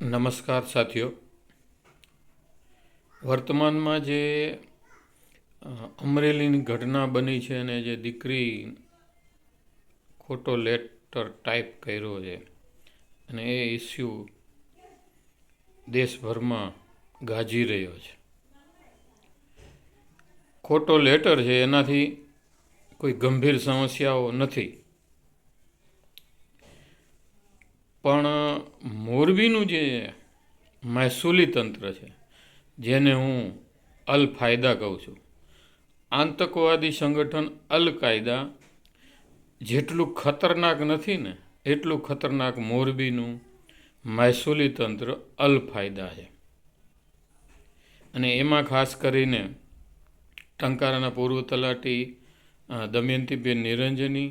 નમસ્કાર સાથીઓ, વર્તમાનમાં જે અમરેલીની ઘટના બની છે અને જે દીકરી ખોટો લેટર ટાઈપ કર્યો છે અને એ ઇસ્યુ દેશભરમાં ગાજી રહ્યો છે. ખોટો લેટર છે એનાથી કોઈ ગંભીર સમસ્યાઓ નથી, પણ મોરબીનું જે મહેસૂલી તંત્ર છે, જેને હું અલ ફાયદા કહું છું, આતંકવાદી સંગઠન અલ કાયદા જેટલું ખતરનાક નથી ને એટલું ખતરનાક મોરબીનું મહેસૂલી તંત્ર અલ ફાયદા છે. અને એમાં ખાસ કરીને ટંકારાના પૂર્વ તલાટી દમયંતીબેન નિરંજની,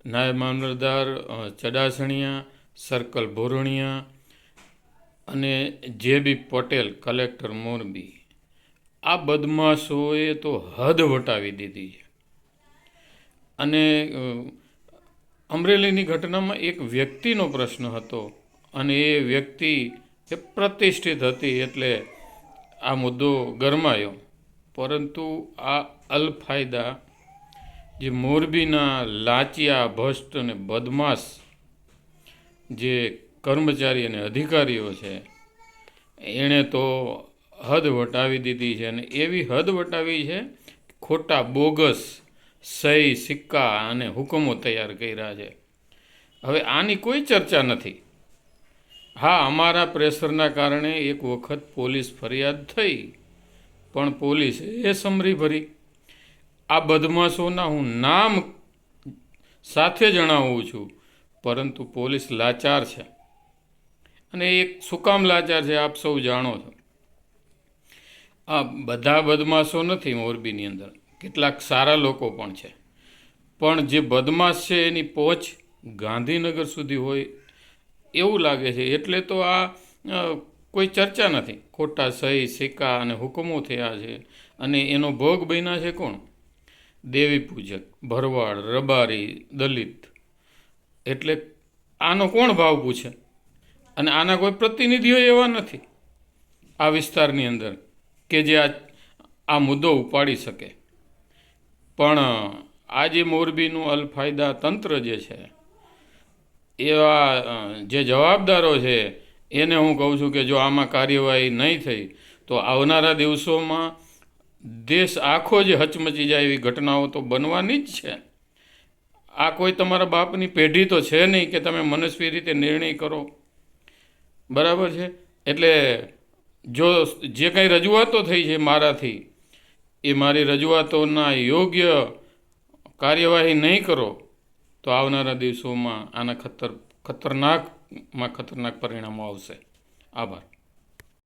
નાયબ મામલતદાર ચડાસણિયા, સર્કલ ભોરણિયા અને જે.બી. પટેલ કલેક્ટર મોરબી, આ બદમાશોએ તો હદ વટાવી દીધી છે. અને અમરેલીની ઘટનામાં એક વ્યક્તિનો પ્રશ્ન હતો અને એ વ્યક્તિ એ પ્રતિષ્ઠિત હતી એટલે આ મુદ્દો ગરમાયો, પરંતુ આ અલફાયદા જે મોરબીના લાચિયા, ભ્રષ્ટ અને બદમાશ જે કર્મચારી અને અધિકારીઓ છે, એણે તો હદ વટાવી દીધી છે. અને એવી હદ વટાવી છે, ખોટા બોગસ સહી, સિક્કા અને હુકમો તૈયાર કર્યા છે. હવે આની કોઈ ચર્ચા નથી. હા, અમારા પ્રેશરના કારણે એક વખત પોલીસ ફરિયાદ થઈ, પણ પોલીસે એ સમરી ભરી. આ બદમાશોના હું નામ સાથે જણાવું છું, પરંતુ પોલીસ લાચાર છે. અને એક શું કામ લાચાર છે આપ સૌ જાણો છો. આ બધા બદમાશો નથી મોરબીની અંદર, કેટલાક સારા લોકો પણ છે, પણ જે બદમાશ છે એની પહોંચ ગાંધીનગર સુધી હોય એવું લાગે છે. એટલે તો આ કોઈ ચર્ચા નથી. ખોટા સહી, સિક્કા અને હુકમો થયા છે અને એનો ભોગ બન્યા છે કોણ? દેવી પૂજક, ભરવાડ, રબારી, દલિત. એટલે આનો કોણ ભાવ પૂછે? અને આના કોઈ પ્રતિનિધિઓ એવા નથી આ વિસ્તારની અંદર કે જે આ મુદ્દો ઉપાડી શકે. પણ આજે મોરબીનું અલફાયદા તંત્ર જે છે, એવા જે જવાબદારો છે, એને હું કહું છું કે જો આમાં કાર્યવાહી નહીં થઈ તો આવનારા દિવસોમાં દેશ આખો જે હચમચી જાય એવી ઘટનાઓ તો બનવાની જ છે. આ કોઈ તમારા બાપની પેઢી તો છે નહીં કે તમે મનસ્વી રીતે નિર્ણય કરો, બરાબર છે. એટલે જો જે કંઈ રજૂઆતો થઈ છે મારાથી, એ મારી રજૂઆતોના યોગ્ય કાર્યવાહી નહીં કરો તો આવનારા દિવસોમાં આના ખતરનાકમાં ખતરનાક પરિણામો આવશે. આભાર.